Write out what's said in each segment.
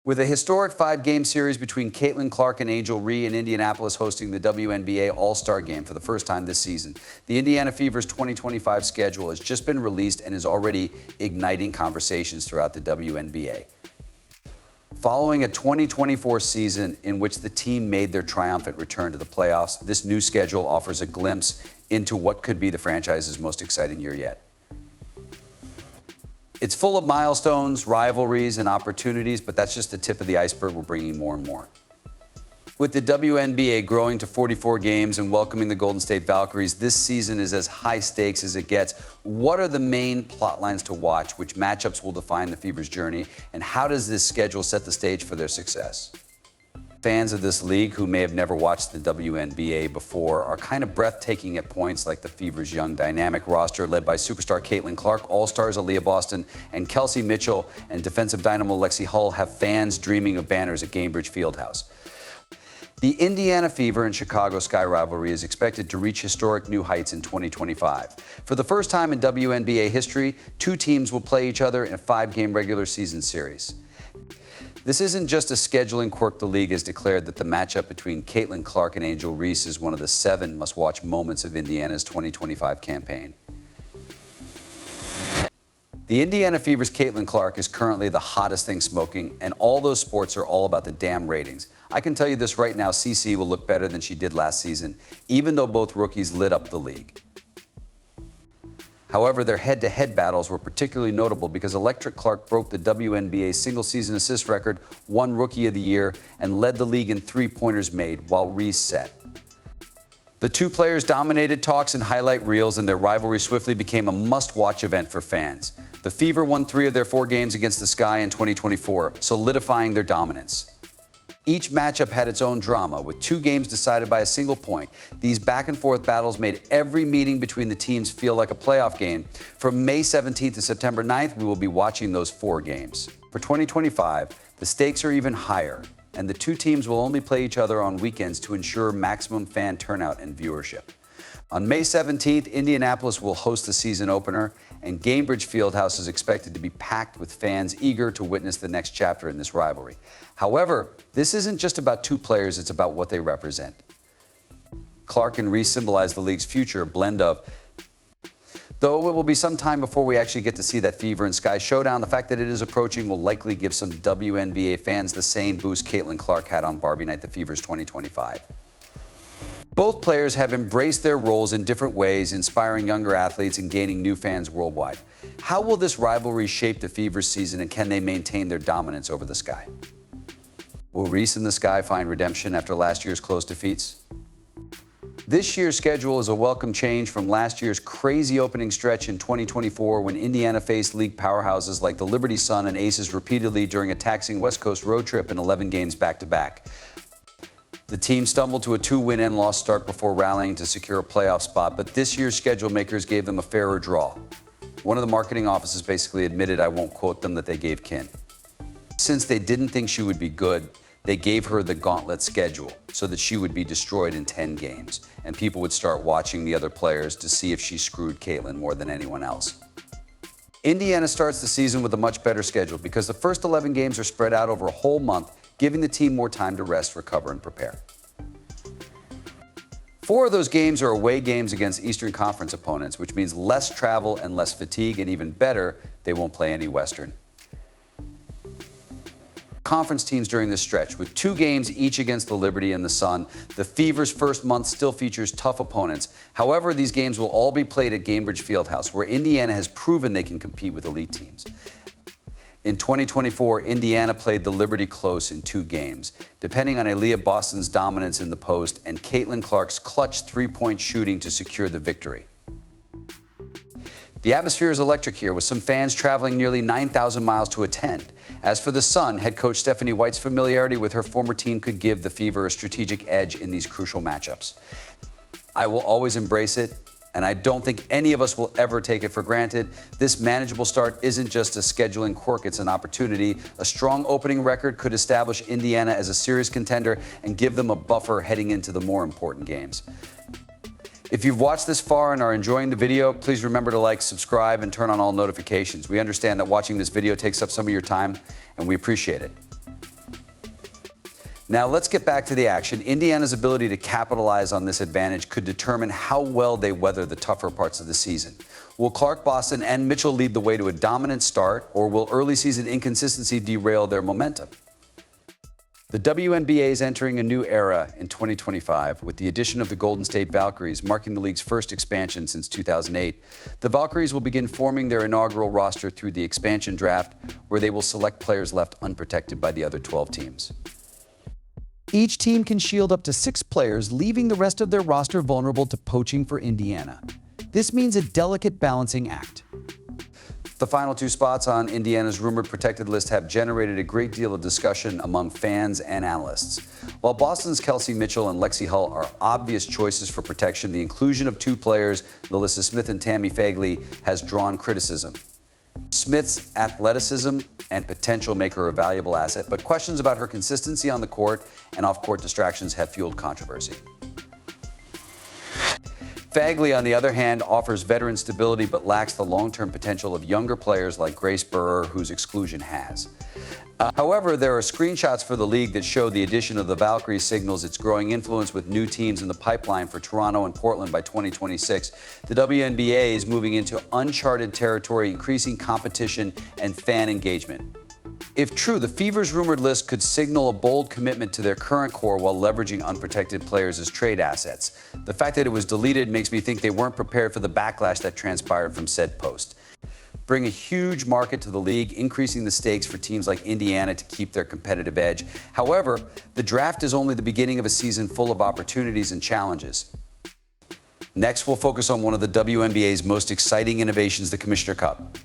With a historic 5-game series between Caitlin Clark and Angel Ree in Indianapolis hosting the WNBA All-Star Game for the first time this season, the Indiana Fever's 2025 schedule has just been released and is already igniting conversations throughout the WNBA. Following a 2024 season in which the team made their triumphant return to the playoffs, this new schedule offers a glimpse into what could be the franchise's most exciting year yet. It's full of milestones, rivalries, and opportunities, but that's just the tip of the iceberg. We're bringing more and more. With the WNBA growing to 44 games and welcoming the Golden State Valkyries, this season is as high stakes as it gets. What are the main plot lines to watch? Which matchups will define the Fever's journey? And how does this schedule set the stage for their success? Fans of this league who may have never watched the WNBA before are kind of breathtaking at points, like the Fever's young dynamic roster led by superstar Caitlin Clark, all-stars Aaliyah Boston and Kelsey Mitchell, and defensive dynamo Lexi Hull have fans dreaming of banners at Gainbridge Fieldhouse. The Indiana Fever and Chicago Sky rivalry is expected to reach historic new heights in 2025. For the first time in WNBA history, two teams will play each other in a 5-game regular season series. This isn't just a scheduling quirk. The league has declared that the matchup between Caitlin Clark and Angel Ree is one of the 7 must-watch moments of Indiana's 2025 campaign. The Indiana Fever's Caitlin Clark is currently the hottest thing smoking, and all those sports are all about the damn ratings. I can tell you this right now, CC will look better than she did last season, even though both rookies lit up the league. However, their head-to-head battles were particularly notable because Electric Clark broke the WNBA single-season assist record, won Rookie of the Year, and led the league in three-pointers made, while Reese set. The two players dominated talks and highlight reels, and their rivalry swiftly became a must-watch event for fans. The Fever won 3 of their 4 games against the Sky in 2024, solidifying their dominance. Each matchup had its own drama, with 2 games decided by a single point. These back-and-forth battles made every meeting between the teams feel like a playoff game. From May 17th to September 9th, we will be watching those 4 games. For 2025, the stakes are even higher, and the two teams will only play each other on weekends to ensure maximum fan turnout and viewership. On May 17th, Indianapolis will host the season opener, and Gainbridge Fieldhouse is expected to be packed with fans eager to witness the next chapter in this rivalry. However, this isn't just about two players, it's about what they represent. Clark and Reese symbolize the league's future, a blend of. Though it will be some time before we actually get to see that Fever and Sky showdown, the fact that it is approaching will likely give some WNBA fans the same boost Caitlin Clark had on Barbie Night, the Fever's 2025. Both players have embraced their roles in different ways, inspiring younger athletes and gaining new fans worldwide. How will this rivalry shape the Fever's season, and can they maintain their dominance over the Sky? Will Reese and the Sky find redemption after last year's close defeats? This year's schedule is a welcome change from last year's crazy opening stretch in 2024 when Indiana faced league powerhouses like the Liberty Sun and Aces repeatedly during a taxing West Coast road trip in 11 games back-to-back. The team stumbled to a 2-win end-loss start before rallying to secure a playoff spot, but this year's schedule makers gave them a fairer draw. One of the marketing offices basically admitted, I won't quote them, that they gave Kin. Since they didn't think she would be good, they gave her the gauntlet schedule so that she would be destroyed in 10 games, and people would start watching the other players to see if she screwed Caitlin more than anyone else. Indiana starts the season with a much better schedule because the first 11 games are spread out over a whole month, giving the team more time to rest, recover, and prepare. 4 of those games are away games against Eastern Conference opponents, which means less travel and less fatigue, and even better, they won't play any Western Conference teams during this stretch. With 2 games each against the Liberty and the Sun, the Fever's first month still features tough opponents. However, these games will all be played at Gainbridge Fieldhouse, where Indiana has proven they can compete with elite teams. In 2024, Indiana played the Liberty close in 2 games, depending on Aaliyah Boston's dominance in the post and Caitlin Clark's clutch 3-point shooting to secure the victory. The atmosphere is electric here, with some fans traveling nearly 9,000 miles to attend. As for the Sun, head coach Stephanie White's familiarity with her former team could give the Fever a strategic edge in these crucial matchups. I will always embrace it, and I don't think any of us will ever take it for granted. This manageable start isn't just a scheduling quirk, it's an opportunity. A strong opening record could establish Indiana as a serious contender and give them a buffer heading into the more important games. If you've watched this far and are enjoying the video, please remember to like, subscribe, and turn on all notifications. We understand that watching this video takes up some of your time, and we appreciate it. Now let's get back to the action. Indiana's ability to capitalize on this advantage could determine how well they weather the tougher parts of the season. Will Clark, Boston, and Mitchell lead the way to a dominant start, or will early season inconsistency derail their momentum? The WNBA is entering a new era in 2025 with the addition of the Golden State Valkyries, marking the league's first expansion since 2008. The Valkyries will begin forming their inaugural roster through the expansion draft, where they will select players left unprotected by the other 12 teams. Each team can shield up to 6 players, leaving the rest of their roster vulnerable to poaching for Indiana. This means a delicate balancing act. The final 2 spots on Indiana's rumored protected list have generated a great deal of discussion among fans and analysts. While Boston's Kelsey Mitchell and Lexi Hull are obvious choices for protection, the inclusion of 2 players, Melissa Smith and Tammy Fagley, has drawn criticism. Smith's athleticism and potential make her a valuable asset, but questions about her consistency on the court and off-court distractions have fueled controversy. Fagley, on the other hand, offers veteran stability but lacks the long-term potential of younger players like Grace Burr, whose exclusion has. However, there are screenshots for the league that show the addition of the Valkyries signals its growing influence with new teams in the pipeline for Toronto and Portland by 2026. The WNBA is moving into uncharted territory, increasing competition and fan engagement. If true, the Fever's rumored list could signal a bold commitment to their current core while leveraging unprotected players as trade assets. The fact that it was deleted makes me think they weren't prepared for the backlash that transpired from said post. Bring a huge market to the league, increasing the stakes for teams like Indiana to keep their competitive edge. However, the draft is only the beginning of a season full of opportunities and challenges. Next, we'll focus on one of the WNBA's most exciting innovations, the Commissioner Cup.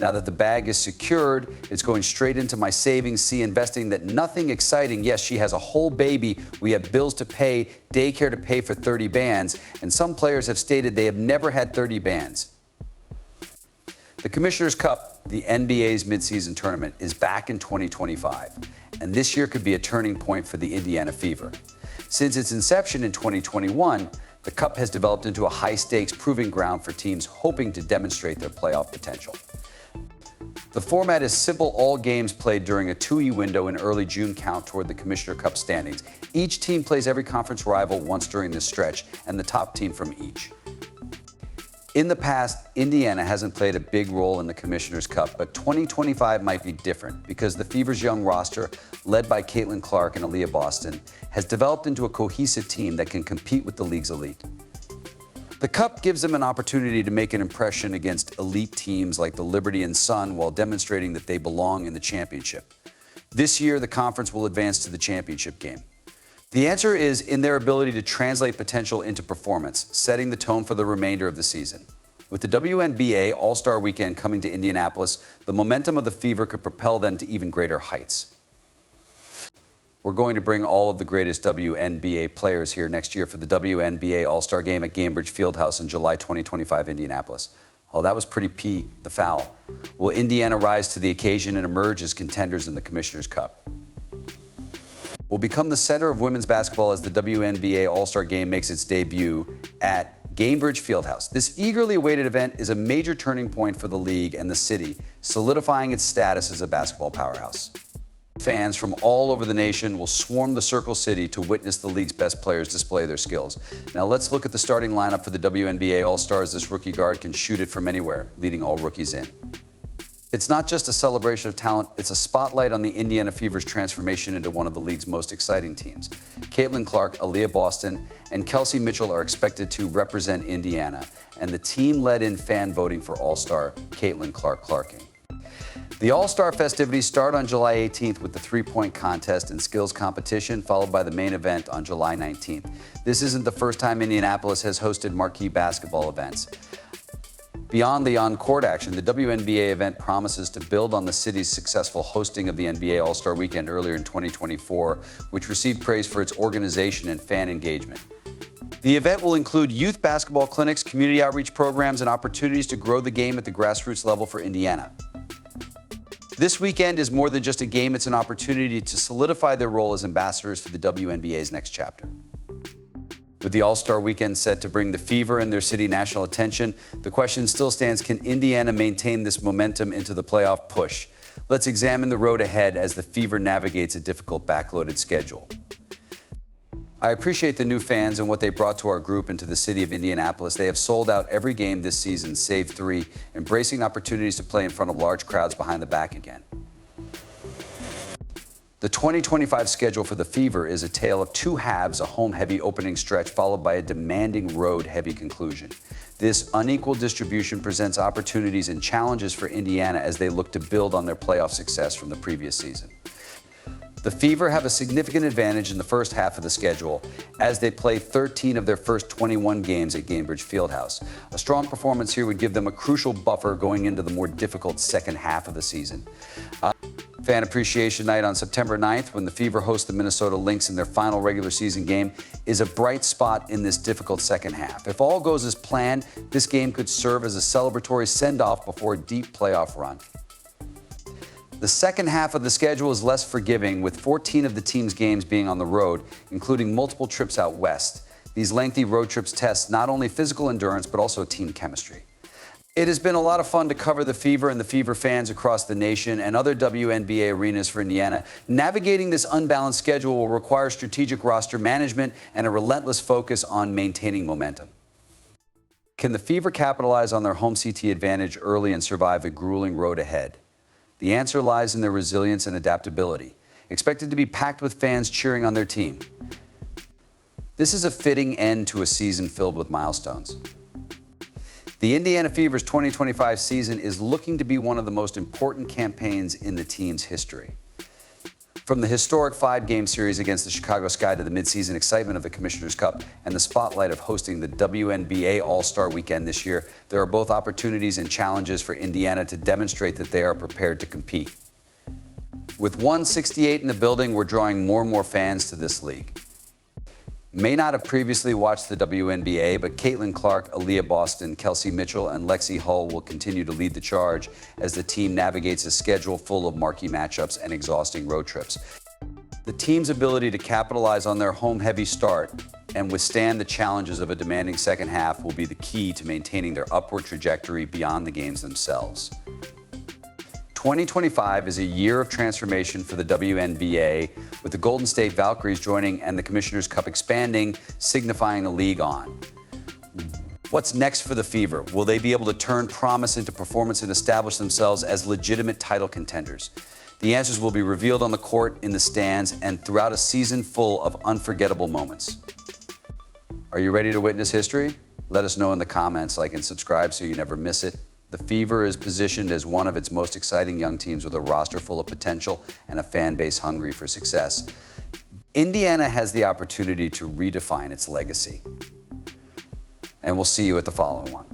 Now that the bag is secured, it's going straight into my savings, see investing that nothing exciting. Yes, she has a whole baby. We have bills to pay, daycare to pay for 30 bands, and some players have stated they have never had 30 bands. The Commissioner's Cup, the NBA's midseason tournament, is back in 2025, and this year could be a turning point for the Indiana Fever. Since its inception in 2021, the Cup has developed into a high-stakes proving ground for teams hoping to demonstrate their playoff potential. The format is simple. All games played during a 2E window in early June count toward the Commissioner Cup standings. Each team plays every conference rival once during this stretch, and the top team from each. In the past, Indiana hasn't played a big role in the Commissioner's Cup, but 2025 might be different because the Fever's young roster, led by Caitlin Clark and Aaliyah Boston, has developed into a cohesive team that can compete with the league's elite. The Cup gives them an opportunity to make an impression against elite teams like the Liberty and Sun while demonstrating that they belong in the championship. This year, the conference will advance to the championship game. The answer is in their ability to translate potential into performance, setting the tone for the remainder of the season. With the WNBA All-Star Weekend coming to Indianapolis, the momentum of the Fever could propel them to even greater heights. We're going to bring all of the greatest WNBA players here next year for the WNBA All-Star Game at Gainbridge Fieldhouse in July 2025, Indianapolis. Oh, that was pretty the foul. Will Indiana rise to the occasion and emerge as contenders in the Commissioner's Cup? Will become the center of women's basketball as the WNBA All-Star Game makes its debut at Gainbridge Fieldhouse. This eagerly awaited event is a major turning point for the league and the city, solidifying its status as a basketball powerhouse. Fans from all over the nation will swarm the Circle City to witness the league's best players display their skills. Now let's look at the starting lineup for the WNBA All-Stars. This rookie guard can shoot it from anywhere, leading all rookies in. It's not just a celebration of talent, it's a spotlight on the Indiana Fever's transformation into one of the league's most exciting teams. Caitlin Clark, Aaliyah Boston, and Kelsey Mitchell are expected to represent Indiana, and the team led in fan voting for All-Star Caitlin Clark-Clarking. The All-Star festivities start on July 18th with the three-point contest and skills competition, followed by the main event on July 19th. This isn't the first time Indianapolis has hosted marquee basketball events. Beyond the on-court action, the WNBA event promises to build on the city's successful hosting of the NBA All-Star Weekend earlier in 2024, which received praise for its organization and fan engagement. The event will include youth basketball clinics, community outreach programs, and opportunities to grow the game at the grassroots level for Indiana. This weekend is more than just a game, it's an opportunity to solidify their role as ambassadors for the WNBA's next chapter. With the All-Star Weekend set to bring the Fever and their city national attention, the question still stands, can Indiana maintain this momentum into the playoff push? Let's examine the road ahead as the Fever navigates a difficult backloaded schedule. I appreciate the new fans and what they brought to our group and to the city of Indianapolis. They have sold out every game this season, save 3, embracing opportunities to play in front of large crowds behind the back again. The 2025 schedule for the Fever is a tale of 2 halves, a home-heavy opening stretch followed by a demanding road-heavy conclusion. This unequal distribution presents opportunities and challenges for Indiana as they look to build on their playoff success from the previous season. The Fever have a significant advantage in the first half of the schedule as they play 13 of their first 21 games at Gainbridge Fieldhouse. A strong performance here would give them a crucial buffer going into the more difficult second half of the season. Fan Appreciation Night on September 9th, when the Fever host the Minnesota Lynx in their final regular season game, is a bright spot in this difficult second half. If all goes as planned, this game could serve as a celebratory send-off before a deep playoff run. The second half of the schedule is less forgiving, with 14 of the team's games being on the road, including multiple trips out west. These lengthy road trips test not only physical endurance, but also team chemistry. It has been a lot of fun to cover the Fever and the Fever fans across the nation and other WNBA arenas for Indiana. Navigating this unbalanced schedule will require strategic roster management and a relentless focus on maintaining momentum. Can the Fever capitalize on their home CT advantage early and survive a grueling road ahead? The answer lies in their resilience and adaptability, expected to be packed with fans cheering on their team. This is a fitting end to a season filled with milestones. The Indiana Fever's 2025 season is looking to be one of the most important campaigns in the team's history. From the historic 5-game series against the Chicago Sky to the midseason excitement of the Commissioner's Cup and the spotlight of hosting the WNBA All-Star Weekend this year, there are both opportunities and challenges for Indiana to demonstrate that they are prepared to compete. With 168 in the building, we're drawing more and more fans to this league. May not have previously watched the WNBA, but Caitlin Clark, Aaliyah Boston, Kelsey Mitchell, and Lexi Hull will continue to lead the charge as the team navigates a schedule full of marquee matchups and exhausting road trips. The team's ability to capitalize on their home-heavy start and withstand the challenges of a demanding second half will be the key to maintaining their upward trajectory beyond the games themselves. 2025 is a year of transformation for the WNBA, with the Golden State Valkyries joining and the Commissioner's Cup expanding, signifying a league on. What's next for the Fever? Will they be able to turn promise into performance and establish themselves as legitimate title contenders? The answers will be revealed on the court, in the stands, and throughout a season full of unforgettable moments. Are you ready to witness history? Let us know in the comments, like and subscribe so you never miss it. The Fever is positioned as one of its most exciting young teams with a roster full of potential and a fan base hungry for success. Indiana has the opportunity to redefine its legacy. And we'll see you at the following one.